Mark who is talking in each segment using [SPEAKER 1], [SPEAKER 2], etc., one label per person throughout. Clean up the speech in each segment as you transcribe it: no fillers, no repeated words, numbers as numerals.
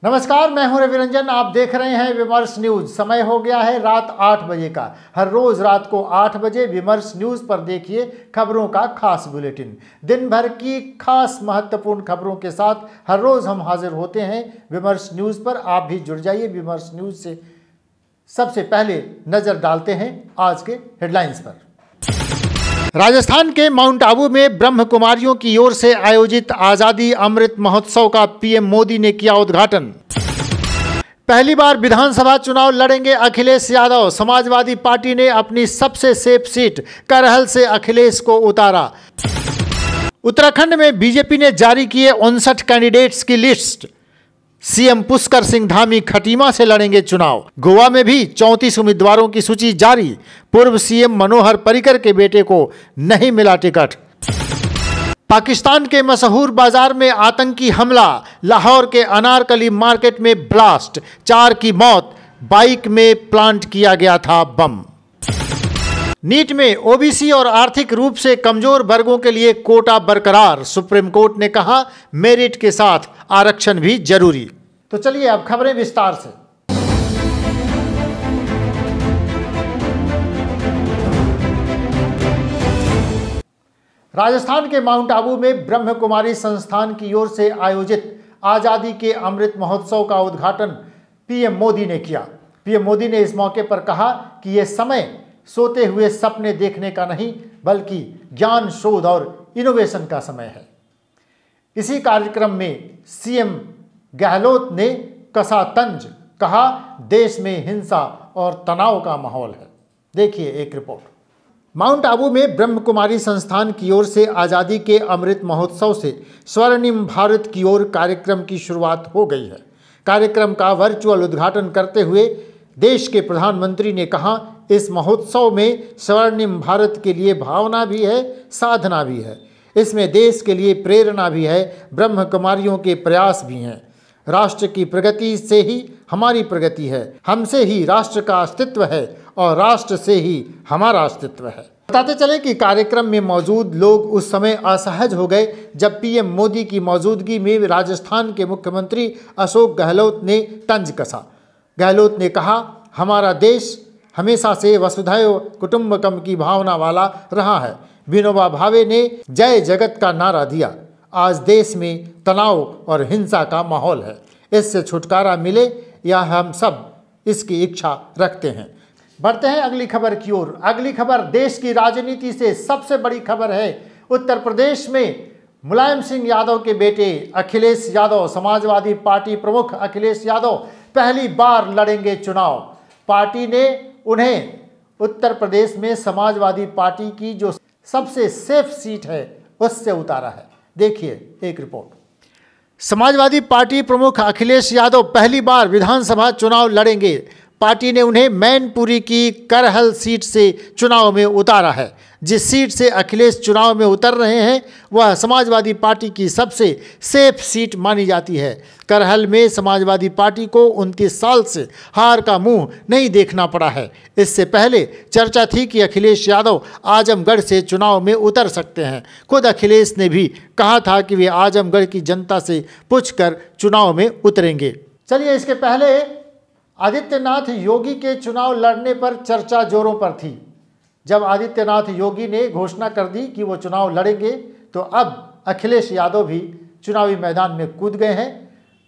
[SPEAKER 1] नमस्कार, मैं हूं रवि रंजन। आप देख रहे हैं विमर्श न्यूज। समय हो गया है रात 8 बजे का। हर रोज रात को 8 बजे विमर्श न्यूज पर देखिए खबरों का खास बुलेटिन। दिन भर की खास महत्वपूर्ण खबरों के साथ हर रोज हम हाजिर होते हैं विमर्श न्यूज पर। आप भी जुड़ जाइए विमर्श न्यूज से। सबसे पहले नजर डालते हैं आज के हेडलाइंस पर। राजस्थान के माउंट आबू में ब्रह्म कुमारियों की ओर से आयोजित आजादी अमृत महोत्सव का पीएम मोदी ने किया उद्घाटन। पहली बार विधानसभा चुनाव लड़ेंगे अखिलेश यादव। समाजवादी पार्टी ने अपनी सबसे सेफ सीट करहल से अखिलेश को उतारा। उत्तराखंड में बीजेपी ने जारी किए 59 कैंडिडेट्स की लिस्ट। सीएम पुष्कर सिंह धामी खटीमा से लड़ेंगे चुनाव। गोवा में भी 34 उम्मीदवारों की सूची जारी। पूर्व सीएम मनोहर पर्रिकर के बेटे को नहीं मिला टिकट। पाकिस्तान के मशहूर बाजार में आतंकी हमला। लाहौर के अनारकली मार्केट में ब्लास्ट। 4 की मौत। बाइक में प्लांट किया गया था बम। नीट में ओबीसी और आर्थिक रूप से कमजोर वर्गों के लिए कोटा बरकरार। सुप्रीम कोर्ट ने कहा मेरिट के साथ आरक्षण भी जरूरी। तो चलिए अब खबरें विस्तार से। राजस्थान के माउंट आबू में ब्रह्म कुमारी संस्थान की ओर से आयोजित आजादी के अमृत महोत्सव का उद्घाटन पीएम मोदी ने किया। पीएम मोदी ने इस मौके पर कहा कि यह समय सोते हुए सपने देखने का नहीं बल्कि ज्ञान, शोध और इनोवेशन का समय है। इसी कार्यक्रम में सीएम गहलोत ने कसा तंज, कहा देश में हिंसा और तनाव का माहौल है। देखिए एक रिपोर्ट। माउंट आबू में ब्रह्म कुमारी संस्थान की ओर से आज़ादी के अमृत महोत्सव से स्वर्णिम भारत की ओर कार्यक्रम की शुरुआत हो गई है। कार्यक्रम का वर्चुअल उद्घाटन करते हुए देश के प्रधानमंत्री ने कहा इस महोत्सव में स्वर्णिम भारत के लिए भावना भी है, साधना भी है। इसमें देश के लिए प्रेरणा भी है, ब्रह्म कुमारियों के प्रयास भी हैं। राष्ट्र की प्रगति से ही हमारी प्रगति है, हमसे ही राष्ट्र का अस्तित्व है और राष्ट्र से ही हमारा अस्तित्व है। बताते चलें कि कार्यक्रम में मौजूद लोग उस समय असहज हो गए जब पीएम मोदी की मौजूदगी में राजस्थान के मुख्यमंत्री अशोक गहलोत ने तंज कसा। गहलोत ने कहा हमारा देश हमेशा से वसुधैव कुटुंबकम की भावना वाला रहा है। विनोबा भावे ने जय जगत का नारा दिया। आज देश में तनाव और हिंसा का माहौल है, इससे छुटकारा मिले या हम सब इसकी इच्छा रखते हैं। बढ़ते हैं अगली खबर की ओर। अगली खबर देश की राजनीति से सबसे बड़ी खबर है। उत्तर प्रदेश में मुलायम सिंह यादव के बेटे अखिलेश यादव, समाजवादी पार्टी प्रमुख अखिलेश यादव पहली बार लड़ेंगे चुनाव। पार्टी ने उन्हें उत्तर प्रदेश में समाजवादी पार्टी की जो सबसे सेफ सीट है उससे उतारा है। देखिए एक रिपोर्ट। समाजवादी पार्टी प्रमुख अखिलेश यादव पहली बार विधानसभा चुनाव लड़ेंगे। पार्टी ने उन्हें मैनपुरी की करहल सीट से चुनाव में उतारा है। जिस सीट से अखिलेश चुनाव में उतर रहे हैं वह समाजवादी पार्टी की सबसे सेफ सीट मानी जाती है। करहल में समाजवादी पार्टी को 29 साल से हार का मुंह नहीं देखना पड़ा है। इससे पहले चर्चा थी कि अखिलेश यादव आजमगढ़ से चुनाव में उतर सकते हैं। खुद अखिलेश ने भी कहा था कि वे आजमगढ़ की जनता से पूछकर चुनाव में उतरेंगे। चलिए इसके पहले आदित्यनाथ योगी के चुनाव लड़ने पर चर्चा जोरों पर थी। जब आदित्यनाथ योगी ने घोषणा कर दी कि वो चुनाव लड़ेंगे तो अब अखिलेश यादव भी चुनावी मैदान में कूद गए हैं।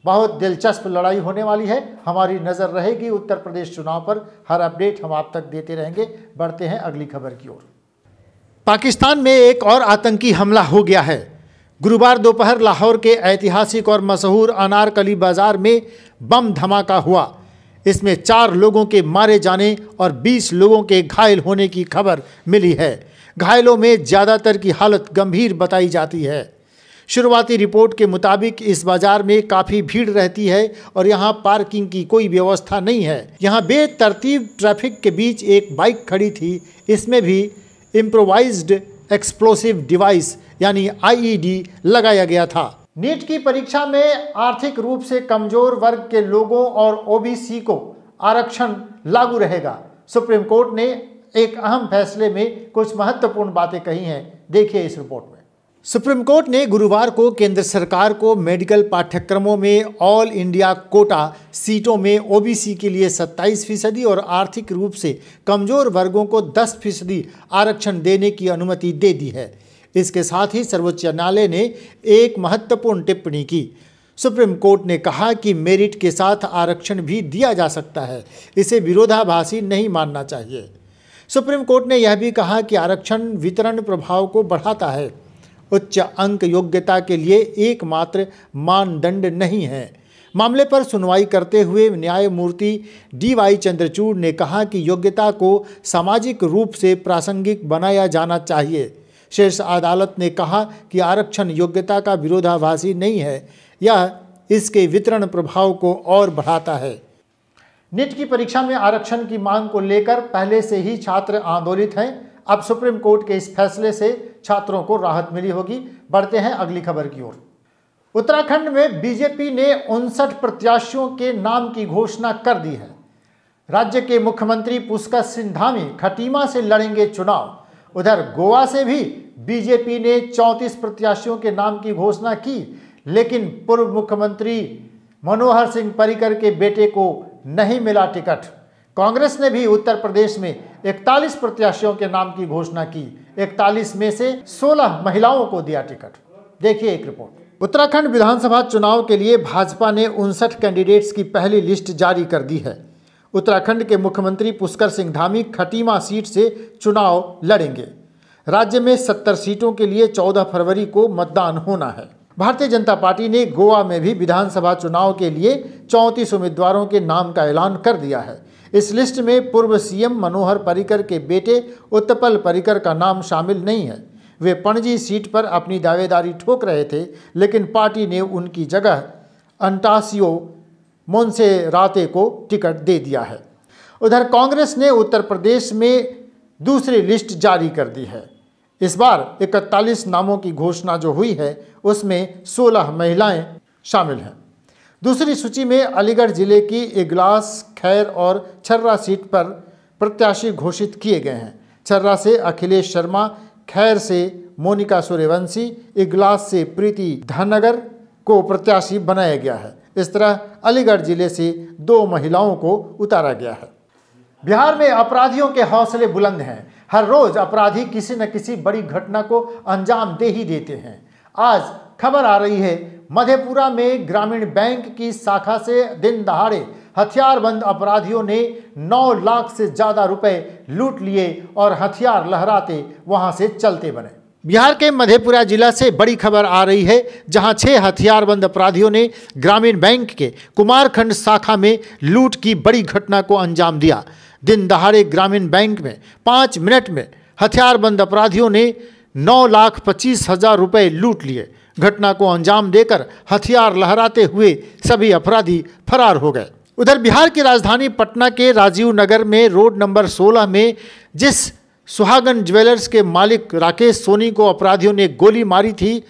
[SPEAKER 1] बहुत दिलचस्प लड़ाई होने वाली है। हमारी नज़र रहेगी उत्तर प्रदेश चुनाव पर। हर अपडेट हम आप तक देते रहेंगे। बढ़ते हैं अगली खबर की ओर। पाकिस्तान में एक और आतंकी हमला हो गया है। गुरुवार दोपहर लाहौर के ऐतिहासिक और मशहूर अनारकली बाजार में बम धमाका हुआ। इसमें 4 लोगों के मारे जाने और 20 लोगों के घायल होने की खबर मिली है। घायलों में ज़्यादातर की हालत गंभीर बताई जाती है। शुरुआती रिपोर्ट के मुताबिक इस बाज़ार में काफ़ी भीड़ रहती है और यहाँ पार्किंग की कोई व्यवस्था नहीं है। यहाँ बेतरतीब ट्रैफिक के बीच एक बाइक खड़ी थी। इसमें भी इम्प्रोवाइज्ड एक्सप्लोसिव डिवाइस यानी आईईडी लगाया गया था। नीट की परीक्षा में आर्थिक रूप से कमजोर वर्ग के लोगों और ओबीसी को आरक्षण लागू रहेगा। सुप्रीम कोर्ट ने एक अहम फैसले में कुछ महत्वपूर्ण बातें कही हैं। देखिए इस रिपोर्ट में। सुप्रीम कोर्ट ने गुरुवार को केंद्र सरकार को मेडिकल पाठ्यक्रमों में ऑल इंडिया कोटा सीटों में ओबीसी के लिए 27% और आर्थिक रूप से कमजोर वर्गों को 10% आरक्षण देने की अनुमति दे दी है। इसके साथ ही सर्वोच्च न्यायालय ने एक महत्वपूर्ण टिप्पणी की। सुप्रीम कोर्ट ने कहा कि मेरिट के साथ आरक्षण भी दिया जा सकता है, इसे विरोधाभासी नहीं मानना चाहिए। सुप्रीम कोर्ट ने यह भी कहा कि आरक्षण वितरण प्रभाव को बढ़ाता है, उच्च अंक योग्यता के लिए एकमात्र मानदंड नहीं है। मामले पर सुनवाई करते हुए न्यायमूर्ति DY चंद्रचूड़ ने कहा कि योग्यता को सामाजिक रूप से प्रासंगिक बनाया जाना चाहिए। शीर्ष अदालत ने कहा कि आरक्षण योग्यता का विरोधाभासी नहीं है, यह इसके वितरण प्रभाव को और बढ़ाता है। नीट की परीक्षा में आरक्षण की मांग को लेकर पहले से ही छात्र आंदोलित हैं। अब सुप्रीम कोर्ट के इस फैसले से छात्रों को राहत मिली होगी। बढ़ते हैं अगली खबर की ओर। उत्तराखंड में बीजेपी ने 59 प्रत्याशियों के नाम की घोषणा कर दी है। राज्य के मुख्यमंत्री पुष्कर सिंह धामी खटीमा से लड़ेंगे चुनाव। उधर गोवा से भी बीजेपी ने 34 प्रत्याशियों के नाम की घोषणा की, लेकिन पूर्व मुख्यमंत्री मनोहर सिंह पर्रिकर के बेटे को नहीं मिला टिकट। कांग्रेस ने भी उत्तर प्रदेश में 41 प्रत्याशियों के नाम की घोषणा की। 41 में से 16 महिलाओं को दिया टिकट। देखिए एक रिपोर्ट। उत्तराखंड विधानसभा चुनाव के लिए भाजपा ने 59 कैंडिडेट्स की पहली लिस्ट जारी कर दी है। उत्तराखंड के मुख्यमंत्री पुष्कर सिंह धामी खटीमा सीट से चुनाव लड़ेंगे। राज्य में 70 सीटों के लिए 14 फरवरी को मतदान होना है। भारतीय जनता पार्टी ने गोवा में भी विधानसभा चुनाव के लिए 34 उम्मीदवारों के नाम का ऐलान कर दिया है। इस लिस्ट में पूर्व सीएम मनोहर पर्रिकर के बेटे उत्पल पर्रिकर का नाम शामिल नहीं है। वे पणजी सीट पर अपनी दावेदारी ठोक रहे थे, लेकिन पार्टी ने उनकी जगह अंटासियो मोन्सेराते को टिकट दे दिया है। उधर कांग्रेस ने उत्तर प्रदेश में दूसरी लिस्ट जारी कर दी है। इस बार 41 नामों की घोषणा जो हुई है, उसमें 16 महिलाएं शामिल हैं। दूसरी सूची में अलीगढ़ जिले की इगलास, खैर और छर्रा सीट पर प्रत्याशी घोषित किए गए हैं। छर्रा से अखिलेश शर्मा, खैर से मोनिका सूर्यवंशी, इगलास से प्रीति धनगर को प्रत्याशी बनाया गया है। इस तरह अलीगढ़ जिले से 2 महिलाओं को उतारा गया है। बिहार में अपराधियों के हौसले बुलंद हैं। हर रोज अपराधी किसी न किसी बड़ी घटना को अंजाम दे ही देते हैं। आज खबर आ रही है, मधेपुरा में ग्रामीण बैंक की शाखा से दिन दहाड़े हथियारबंद अपराधियों ने 9 लाख से ज्यादा रुपए लूट लिए और हथियार लहराते वहां से चलते बने। बिहार के मधेपुरा जिला से बड़ी खबर आ रही है, जहां 6 हथियारबंद अपराधियों ने ग्रामीण बैंक के कुमारखंड शाखा में लूट की बड़ी घटना को अंजाम दिया। दिन दहाड़े ग्रामीण बैंक में 5 मिनट में हथियारबंद अपराधियों ने 9,25,000 रुपए लूट लिए। घटना को अंजाम देकर हथियार लहराते हुए सभी अपराधी फरार हो गए। उधर बिहार की राजधानी पटना के राजीव नगर में रोड नंबर 16 में जिस सुहागन ज्वेलर्स के मालिक राकेश सोनी को अपराधियों ने गोली मारी थी,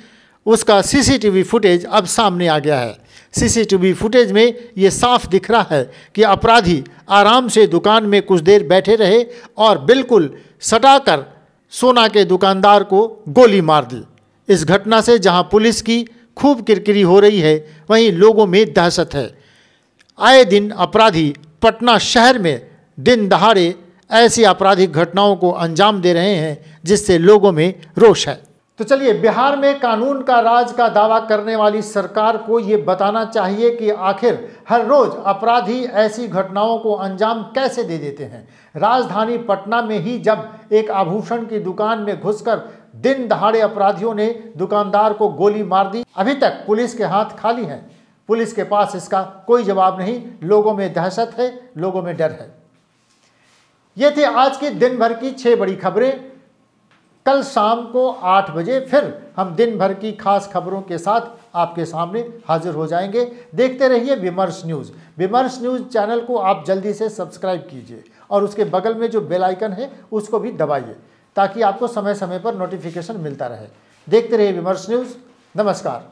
[SPEAKER 1] उसका सीसीटीवी फुटेज अब सामने आ गया है। सीसीटीवी फुटेज में ये साफ दिख रहा है कि अपराधी आराम से दुकान में कुछ देर बैठे रहे और बिल्कुल सटाकर सोना के दुकानदार को गोली मार दी। इस घटना से जहां पुलिस की खूब किरकिरी हो रही है, वहीं लोगों में दहशत है। आए दिन अपराधी पटना शहर में दिन दहाड़े ऐसी आपराधिक घटनाओं को अंजाम दे रहे हैं, जिससे लोगों में रोष है। तो चलिए, बिहार में कानून का राज का दावा करने वाली सरकार को ये बताना चाहिए कि आखिर हर रोज अपराधी ऐसी घटनाओं को अंजाम कैसे दे देते हैं। राजधानी पटना में ही जब एक आभूषण की दुकान में घुसकर दिन दहाड़े अपराधियों ने दुकानदार को गोली मार दी, अभी तक पुलिस के हाथ खाली हैं। पुलिस के पास इसका कोई जवाब नहीं। लोगों में दहशत है, लोगों में डर है। ये थे आज के दिन भर की 6 बड़ी खबरें। कल शाम को 8 बजे फिर हम दिन भर की खास खबरों के साथ आपके सामने हाजिर हो जाएंगे। देखते रहिए विमर्श न्यूज़। विमर्श न्यूज़ चैनल को आप जल्दी से सब्सक्राइब कीजिए और उसके बगल में जो बेल आइकन है उसको भी दबाइए, ताकि आपको समय समय पर नोटिफिकेशन मिलता रहे। देखते रहिए विमर्श न्यूज़। नमस्कार।